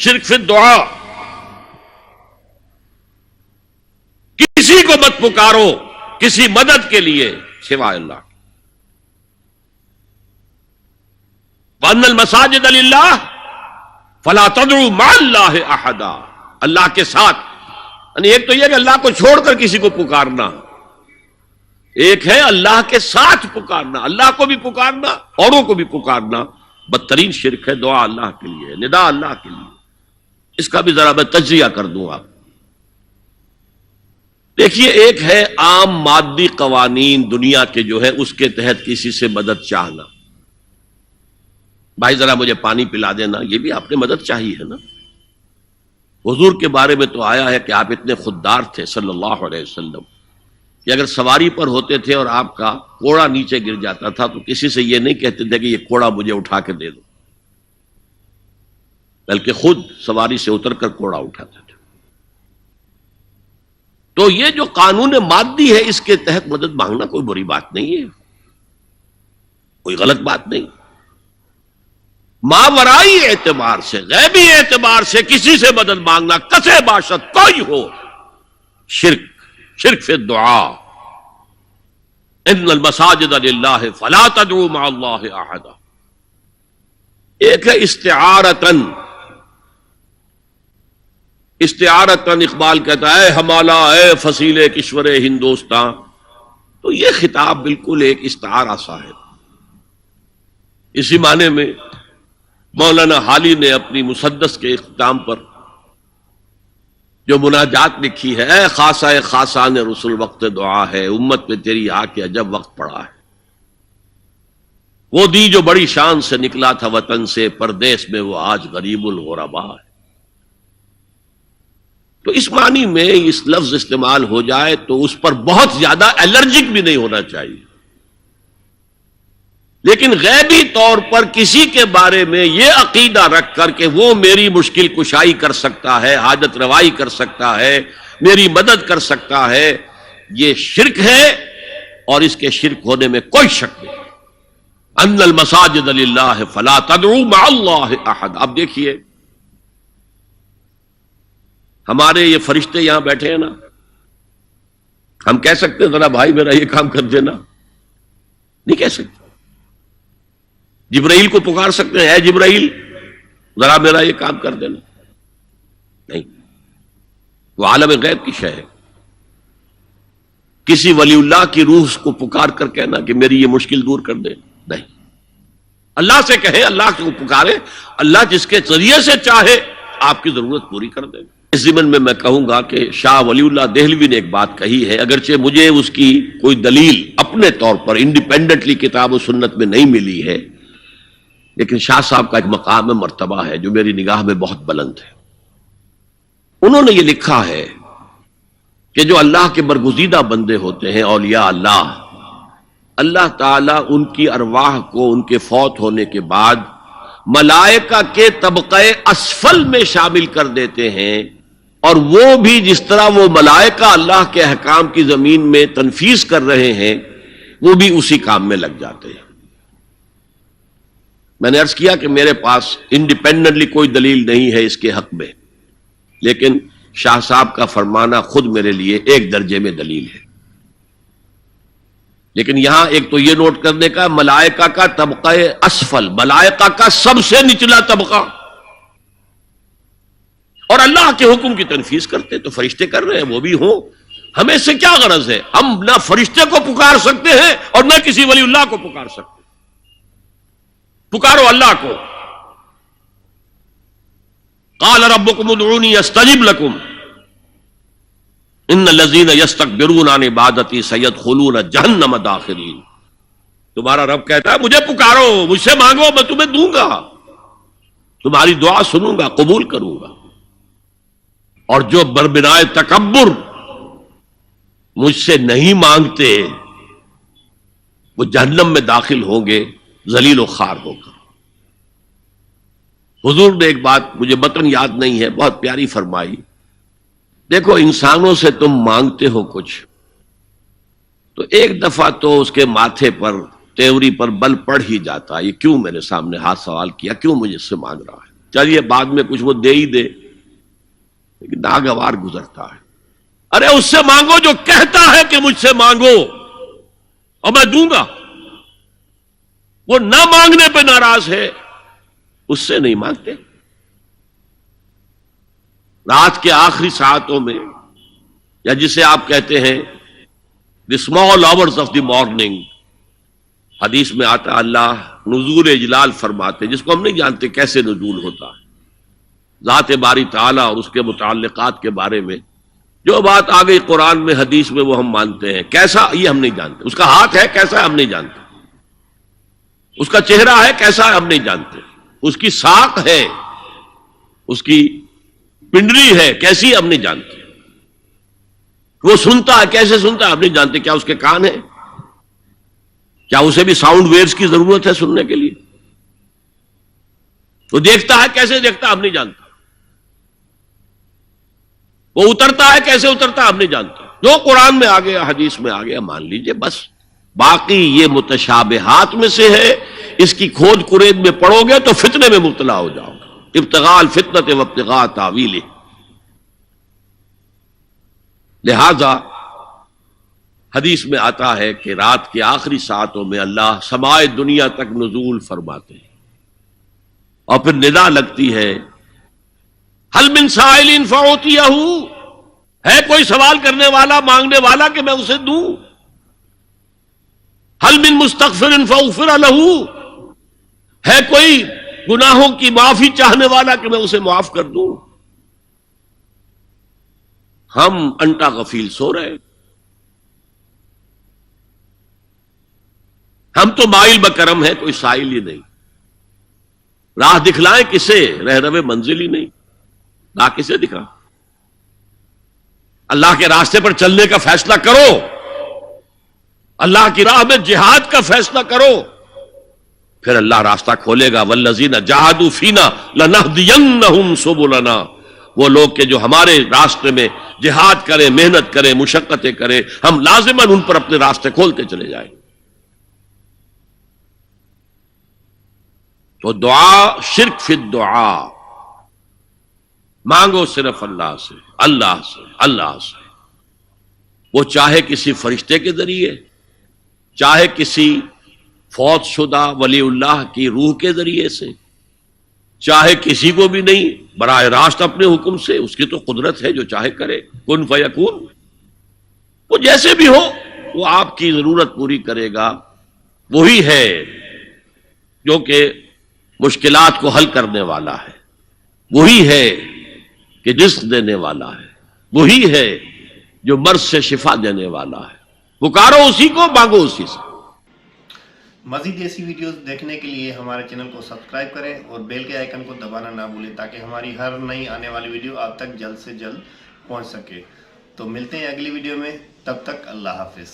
شرک فی الدعاء، کسی کو مت پکارو کسی مدد کے لیے سوائے اللہ۔ وَأَنَّ الْمَسَاجِدَ لِلَّهِ فَلَا تَدْعُوا مَعَ اللَّهِ أَحَدًا، اللہ کے ساتھ، یعنی ایک تو یہ کہ اللہ کو چھوڑ کر کسی کو پکارنا، ایک ہے اللہ کے ساتھ پکارنا، اللہ کو بھی پکارنا اوروں کو بھی پکارنا۔ بدترین شرک ہے دعا اللہ کے لیے، ندا اللہ کے لیے۔ اس کا بھی ذرا میں تجزیہ کر دوں آپ۔ دیکھیے، ایک ہے عام مادی قوانین دنیا کے جو ہے اس کے تحت کسی سے مدد چاہنا، بھائی ذرا مجھے پانی پلا دینا، یہ بھی آپ نے مدد چاہی ہے نا۔ حضور کے بارے میں تو آیا ہے کہ آپ اتنے خوددار تھے صلی اللہ علیہ وسلم کہ اگر سواری پر ہوتے تھے اور آپ کا کوڑا نیچے گر جاتا تھا تو کسی سے یہ نہیں کہتے تھے کہ یہ کوڑا مجھے اٹھا کے دے دو، بلکہ خود سواری سے اتر کر کوڑا اٹھاتے تھے۔ تو یہ جو قانون مادی ہے اس کے تحت مدد مانگنا کوئی بری بات نہیں ہے، کوئی غلط بات نہیں۔ ماورائی اعتبار سے، غیبی اعتبار سے کسی سے مدد مانگنا کسے باشد کوئی ہو، شرک فی الدعاء۔ ان المساجد للہ فلا تدعوا مع اللہ احدا۔ ایک ہے استعارتن، استعارتن اقبال کہتا ہے ہمالا اے فصیل کشور ہندوستان، تو یہ خطاب بالکل ایک استعارہ سا ہے۔ اسی معنی میں مولانا حالی نے اپنی مسدس کے اختتام پر جو مناجات لکھی ہے، اے خاصہ خاصان رسول وقت دعا ہے، امت میں تیری آ کے عجب وقت پڑا ہے۔ وہ دی جو بڑی شان سے نکلا تھا وطن سے، پردیس میں وہ آج غریب الغربا ہے۔ تو اس معنی میں اس لفظ استعمال ہو جائے تو اس پر بہت زیادہ الرجک بھی نہیں ہونا چاہیے، لیکن غیبی طور پر کسی کے بارے میں یہ عقیدہ رکھ کر کہ وہ میری مشکل کشائی کر سکتا ہے، حاجت روائی کر سکتا ہے، میری مدد کر سکتا ہے، یہ شرک ہے، اور اس کے شرک ہونے میں کوئی شک نہیں۔ ان المساجد للہ فلا تدعوا مع اللہ احد۔ اب دیکھیے، ہمارے یہ فرشتے یہاں بیٹھے ہیں نا، ہم کہہ سکتے ہیں ذرا بھائی میرا یہ کام کر دینا؟ نہیں کہہ سکتے۔ جبرائیل کو پکار سکتے ہیں، اے جبرائیل ذرا میرا یہ کام کر دینا؟ نہیں، وہ عالم غیب کی شے ہے۔ کسی ولی اللہ کی روح کو پکار کر کہنا کہ میری یہ مشکل دور کر دے، نہیں۔ اللہ سے کہیں، اللہ کو پکارے، اللہ جس کے ذریعے سے چاہے آپ کی ضرورت پوری کر دے۔ اس ضمن میں میں کہوں گا کہ شاہ ولی اللہ دہلوی نے ایک بات کہی ہے، اگرچہ مجھے اس کی کوئی دلیل اپنے طور پر انڈیپینڈنٹلی کتاب و سنت میں نہیں ملی ہے، لیکن شاہ صاحب کا ایک مقام مرتبہ ہے جو میری نگاہ میں بہت بلند ہے۔ انہوں نے یہ لکھا ہے کہ جو اللہ کے برگزیدہ بندے ہوتے ہیں، اولیاء اللہ، اللہ تعالیٰ ان کی ارواح کو ان کے فوت ہونے کے بعد ملائکہ کے طبقہ اسفل میں شامل کر دیتے ہیں، اور وہ بھی جس طرح وہ ملائکہ اللہ کے احکام کی زمین میں تنفیذ کر رہے ہیں وہ بھی اسی کام میں لگ جاتے ہیں۔ میں نے عرض کیا کہ میرے پاس انڈیپینڈنٹلی کوئی دلیل نہیں ہے اس کے حق میں، لیکن شاہ صاحب کا فرمانا خود میرے لیے ایک درجے میں دلیل ہے۔ لیکن یہاں ایک تو یہ نوٹ کرنے کا، ملائکہ کا طبقہ اسفل، ملائکہ کا سب سے نچلا طبقہ، اور اللہ کے حکم کی تنفیذ کرتے تو فرشتے کر رہے ہیں، وہ بھی ہوں، ہمیں اس سے کیا غرض ہے؟ ہم نہ فرشتے کو پکار سکتے ہیں اور نہ کسی ولی اللہ کو پکار سکتے۔ پکارو اللہ کو۔ قال ربکم ادعونی استجب لکم ان الذین یستکبرون عن عبادتی سیدخلون جہنم داخرین۔ تمہارا رب کہتا ہے مجھے پکارو، مجھ سے مانگو، میں تمہیں دوں گا، تمہاری دعا سنوں گا، قبول کروں گا، اور جو بربنائے تکبر مجھ سے نہیں مانگتے وہ جہنم میں داخل ہوں گے ذلیل و خوار ہو کر۔ حضور نے ایک بات مجھے متن یاد نہیں ہے، بہت پیاری فرمائی، دیکھو انسانوں سے تم مانگتے ہو کچھ تو ایک دفعہ تو اس کے ماتھے پر، تیوری پر بل پڑ ہی جاتا ہے، یہ کیوں میرے سامنے ہاتھ سوال کیا، کیوں مجھے اس سے مانگ رہا ہے؟ چلیے بعد میں کچھ وہ دے ہی دے، لیکن ناگوار گزرتا ہے۔ ارے اس سے مانگو جو کہتا ہے کہ مجھ سے مانگو اور میں دوں گا، وہ نہ مانگنے پہ ناراض ہے، اس سے نہیں مانگتے۔ رات کے آخری ساعتوں میں، یا جسے آپ کہتے ہیں the small hours of the morning, حدیث میں آتا اللہ نزول اجلال فرماتے، جس کو ہم نہیں جانتے کیسے نزول ہوتا ہے، ذات باری تعالیٰ اور اس کے متعلقات کے بارے میں جو بات آ گئی قرآن میں حدیث میں وہ ہم مانتے ہیں، کیسا یہ ہم نہیں جانتے، اس کا ہاتھ ہے کیسا ہے ہم نہیں جانتے، اس کا چہرہ ہے کیسا ہے ہم نہیں جانتے، اس کی ساق ہے، اس کی پنڈلی ہے کیسی ہے ہم نہیں جانتے، وہ سنتا ہے کیسے سنتا ہے ہم نہیں جانتے، کیا اس کے کان ہے، کیا اسے بھی ساؤنڈ ویوز کی ضرورت ہے سننے کے لیے، وہ دیکھتا ہے کیسے دیکھتا ہے ہم نہیں جانتے، وہ اترتا ہے کیسے اترتا ہے ہم نہیں جانتے، جو قرآن میں آ گیا حدیث میں آ گیا مان لیجئے بس، باقی یہ متشابہات میں سے ہے، اس کی کھود کرید میں پڑو گے تو فتنے میں مبتلا ہو جاؤ گے، ابتغاء الفتنۃ وابتغاء تاویلہ۔ لہذا حدیث میں آتا ہے کہ رات کے آخری ساعتوں میں اللہ سمائے دنیا تک نزول فرماتے ہیں، اور پھر ندا لگتی ہے حل من سائل فاعطیہ، ہے کوئی سوال کرنے والا مانگنے والا کہ میں اسے دوں، حل من مستغفر فاغفر لہ، ہے کوئی گناہوں کی معافی چاہنے والا کہ میں اسے معاف کر دوں۔ ہم انٹا غفیل سو رہے، ہم تو مائل بکرم ہے، کوئی سائل ہی نہیں، راہ دکھلائیں کسے، رہنو منزل ہی نہیں، راہ کسے دکھا، اللہ کے راستے پر چلنے کا فیصلہ کرو، اللہ کی راہ میں جہاد کا فیصلہ کرو، پھر اللہ راستہ کھولے گا، والذین جاہدوا فینا لنہدینہم سبلنا، وہ لوگ کہ جو ہمارے راستے میں جہاد کریں، محنت کریں، مشقتیں کریں، ہم لازماً ان پر اپنے راستے کھولتے چلے جائیں۔ تو دعا شرک فی الدعا، مانگو صرف اللہ سے، اللہ سے، اللہ سے، وہ چاہے کسی فرشتے کے ذریعے، چاہے کسی فوت شدہ ولی اللہ کی روح کے ذریعے سے، چاہے کسی کو بھی نہیں، براہ راست اپنے حکم سے، اس کی تو قدرت ہے جو چاہے کرے، کن فیکون، وہ جیسے بھی ہو وہ آپ کی ضرورت پوری کرے گا، وہی ہے جو کہ مشکلات کو حل کرنے والا ہے، وہی ہے کہ رزق دینے والا ہے، وہی ہے جو مرض سے شفا دینے والا ہے، پکارو اسی کو، مانگو اسی سے۔ مزید ایسی ویڈیوز دیکھنے کے لیے ہمارے چینل کو سبسکرائب کریں اور بیل کے آئیکن کو دبانا نہ بھولیں تاکہ ہماری ہر نئی آنے والی ویڈیو آپ تک جلد سے جلد پہنچ سکے۔ تو ملتے ہیں اگلی ویڈیو میں، تب تک اللہ حافظ۔